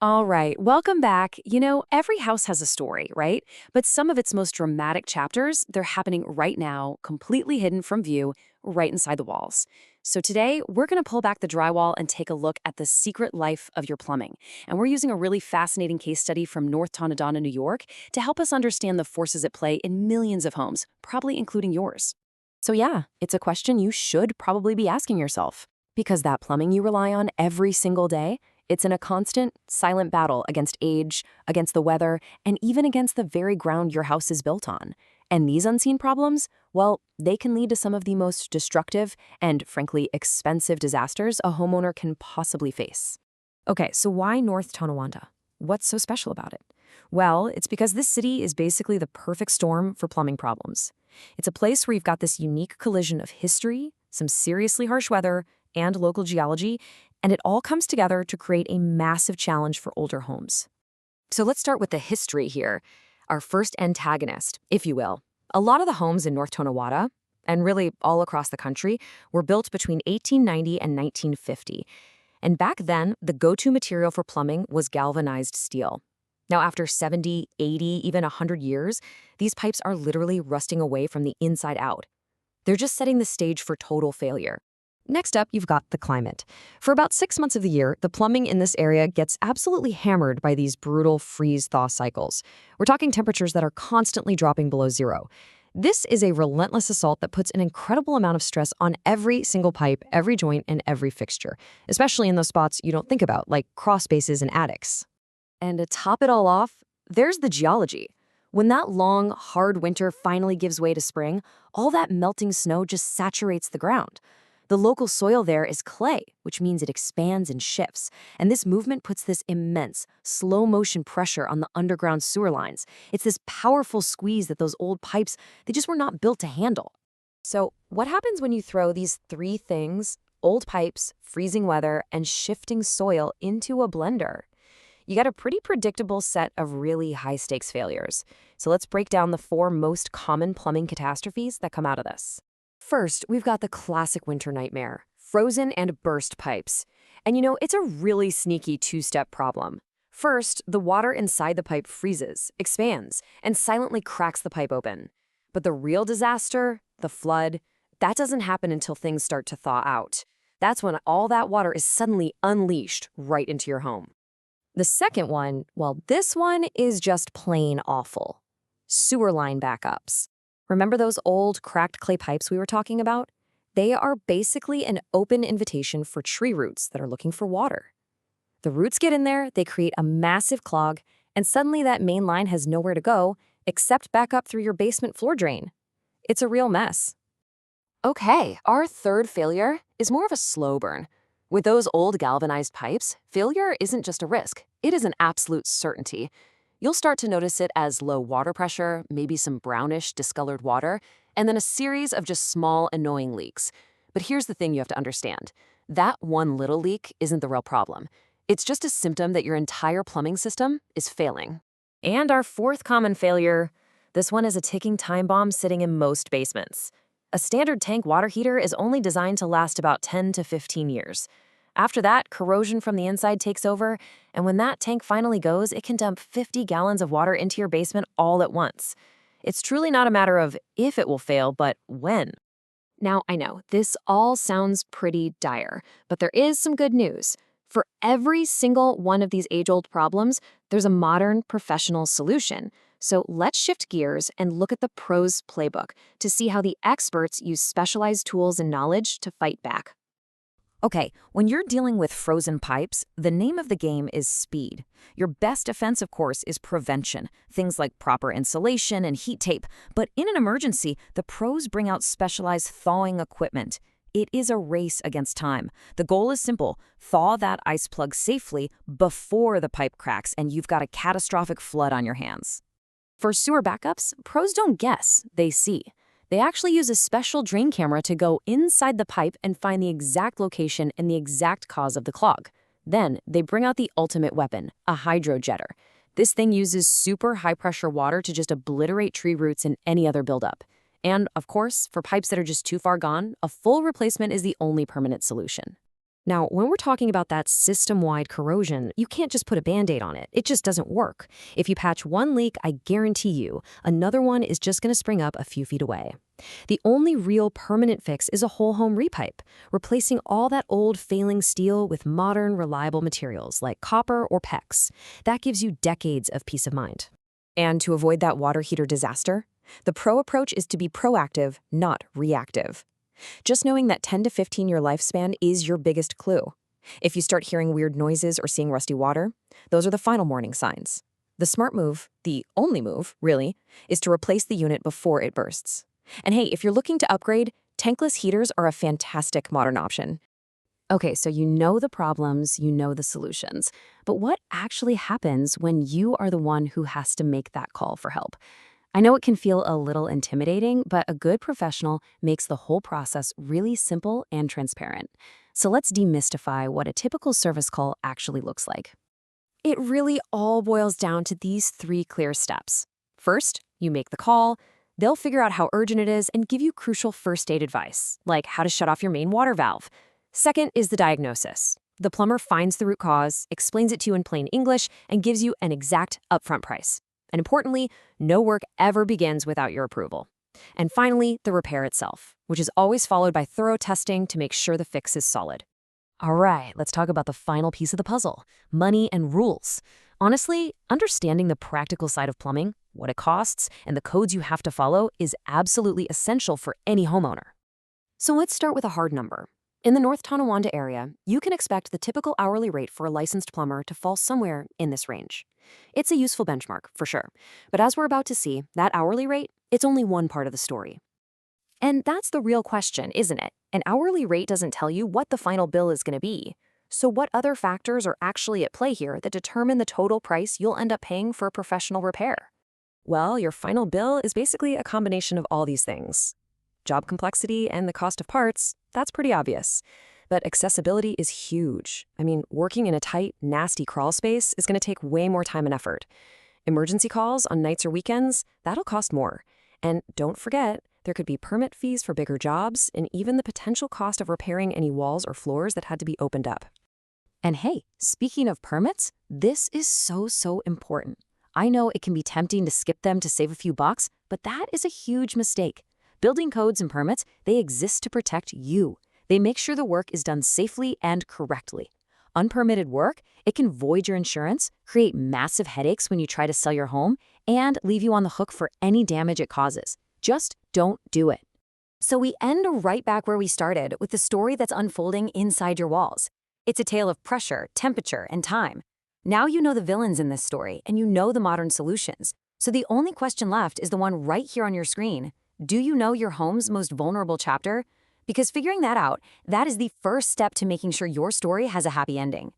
All right, welcome back. Every house has a story, right? But some of its most dramatic chapters, they're happening right now, completely hidden from view, right inside the walls. So today, we're going to pull back the drywall and take a look at the secret life of your plumbing. And we're using a really fascinating case study from North Tonawanda, New York, to help us understand the forces at play in millions of homes, probably including yours. So yeah, it's a question you should probably be asking yourself. Because that plumbing you rely on every single day, it's in a constant, silent battle against age, against the weather, and even against the very ground your house is built on. And these unseen problems, well, they can lead to some of the most destructive and, frankly, expensive disasters a homeowner can possibly face. Okay, so why North Tonawanda? What's so special about it? Well, it's because this city is basically the perfect storm for plumbing problems. It's a place where you've got this unique collision of history, some seriously harsh weather, and local geology, and it all comes together to create a massive challenge for older homes. So let's start with the history here, our first antagonist, if you will. A lot of the homes in North Tonawanda, and really all across the country, were built between 1890 and 1950. And back then, the go-to material for plumbing was galvanized steel. Now, after 70, 80, even 100 years, these pipes are literally rusting away from the inside out. They're just setting the stage for total failure. Next up, you've got the climate. For about 6 months of the year, the plumbing in this area gets absolutely hammered by these brutal freeze-thaw cycles. We're talking temperatures that are constantly dropping below zero. This is a relentless assault that puts an incredible amount of stress on every single pipe, every joint, and every fixture, especially in those spots you don't think about, like crawl spaces and attics. And to top it all off, there's the geology. When that long, hard winter finally gives way to spring, all that melting snow just saturates the ground. The local soil there is clay, which means it expands and shifts, and this movement puts this immense, slow-motion pressure on the underground sewer lines. It's this powerful squeeze that those old pipes, they just were not built to handle. So what happens when you throw these three things, old pipes, freezing weather, and shifting soil, into a blender? You get a pretty predictable set of really high-stakes failures. So let's break down the four most common plumbing catastrophes that come out of this. First, we've got the classic winter nightmare, frozen and burst pipes. And it's a really sneaky two-step problem. First, the water inside the pipe freezes, expands, and silently cracks the pipe open. But the real disaster, the flood, that doesn't happen until things start to thaw out. That's when all that water is suddenly unleashed right into your home. The second one, well, this one is just plain awful. Sewer line backups. Remember those old cracked clay pipes we were talking about? They are basically an open invitation for tree roots that are looking for water. The roots get in there, they create a massive clog, and suddenly that main line has nowhere to go except back up through your basement floor drain. It's a real mess. Okay, our third failure is more of a slow burn. With those old galvanized pipes, failure isn't just a risk, it is an absolute certainty. You'll start to notice it as low water pressure, maybe some brownish, discolored water, and then a series of just small, annoying leaks. But here's the thing you have to understand. That one little leak isn't the real problem. It's just a symptom that your entire plumbing system is failing. And our fourth common failure, this one is a ticking time bomb sitting in most basements. A standard tank water heater is only designed to last about 10 to 15 years. After that, corrosion from the inside takes over, and when that tank finally goes, it can dump 50 gallons of water into your basement all at once. It's truly not a matter of if it will fail, but when. Now, I know, this all sounds pretty dire, but there is some good news. For every single one of these age-old problems, there's a modern, professional solution. So let's shift gears and look at the pros playbook to see how the experts use specialized tools and knowledge to fight back. Okay, when you're dealing with frozen pipes, the name of the game is speed. Your best defense, of course, is prevention, things like proper insulation and heat tape. But in an emergency, the pros bring out specialized thawing equipment. It is a race against time. The goal is simple: thaw that ice plug safely before the pipe cracks and you've got a catastrophic flood on your hands. For sewer backups, pros don't guess, they see. They actually use a special drain camera to go inside the pipe and find the exact location and the exact cause of the clog. Then, they bring out the ultimate weapon, a hydrojetter. This thing uses super high-pressure water to just obliterate tree roots and any other buildup. And, of course, for pipes that are just too far gone, a full replacement is the only permanent solution. Now, when we're talking about that system-wide corrosion, you can't just put a Band-Aid on it. It just doesn't work. If you patch one leak, I guarantee you, another one is just going to spring up a few feet away. The only real permanent fix is a whole home repipe, replacing all that old failing steel with modern, reliable materials like copper or PEX. That gives you decades of peace of mind. And to avoid that water heater disaster, the pro approach is to be proactive, not reactive. Just knowing that 10 to 15-year lifespan is your biggest clue. If you start hearing weird noises or seeing rusty water, those are the final warning signs. The smart move, the only move, really, is to replace the unit before it bursts. And hey, if you're looking to upgrade, tankless heaters are a fantastic modern option. Okay, so you know the problems, you know the solutions. But what actually happens when you are the one who has to make that call for help? I know it can feel a little intimidating, but a good professional makes the whole process really simple and transparent. So let's demystify what a typical service call actually looks like. It really all boils down to these 3 clear steps. First, you make the call. They'll figure out how urgent it is and give you crucial first aid advice, like how to shut off your main water valve. Second is the diagnosis. The plumber finds the root cause, explains it to you in plain English, and gives you an exact upfront price. And importantly, no work ever begins without your approval. And finally, the repair itself, which is always followed by thorough testing to make sure the fix is solid. All right, let's talk about the final piece of the puzzle, money and rules. Honestly, understanding the practical side of plumbing, what it costs, and the codes you have to follow is absolutely essential for any homeowner. So let's start with a hard number. In the North Tonawanda area, you can expect the typical hourly rate for a licensed plumber to fall somewhere in this range. It's a useful benchmark, for sure. But as we're about to see, that hourly rate, it's only one part of the story. And that's the real question, isn't it? An hourly rate doesn't tell you what the final bill is going to be. So what other factors are actually at play here that determine the total price you'll end up paying for a professional repair? Well, your final bill is basically a combination of all these things. Job complexity and the cost of parts, that's pretty obvious. But accessibility is huge. I mean, working in a tight, nasty crawl space is going to take way more time and effort. Emergency calls on nights or weekends, that'll cost more. And don't forget, there could be permit fees for bigger jobs and even the potential cost of repairing any walls or floors that had to be opened up. And hey, speaking of permits, this is so important. I know it can be tempting to skip them to save a few bucks, but that is a huge mistake. Building codes and permits, they exist to protect you. They make sure the work is done safely and correctly. Unpermitted work, it can void your insurance, create massive headaches when you try to sell your home, and leave you on the hook for any damage it causes. Just don't do it. So we end right back where we started with the story that's unfolding inside your walls. It's a tale of pressure, temperature, and time. Now you know the villains in this story, and you know the modern solutions. So the only question left is the one right here on your screen. Do you know your home's most vulnerable chapter? Because figuring that out, that is the first step to making sure your story has a happy ending.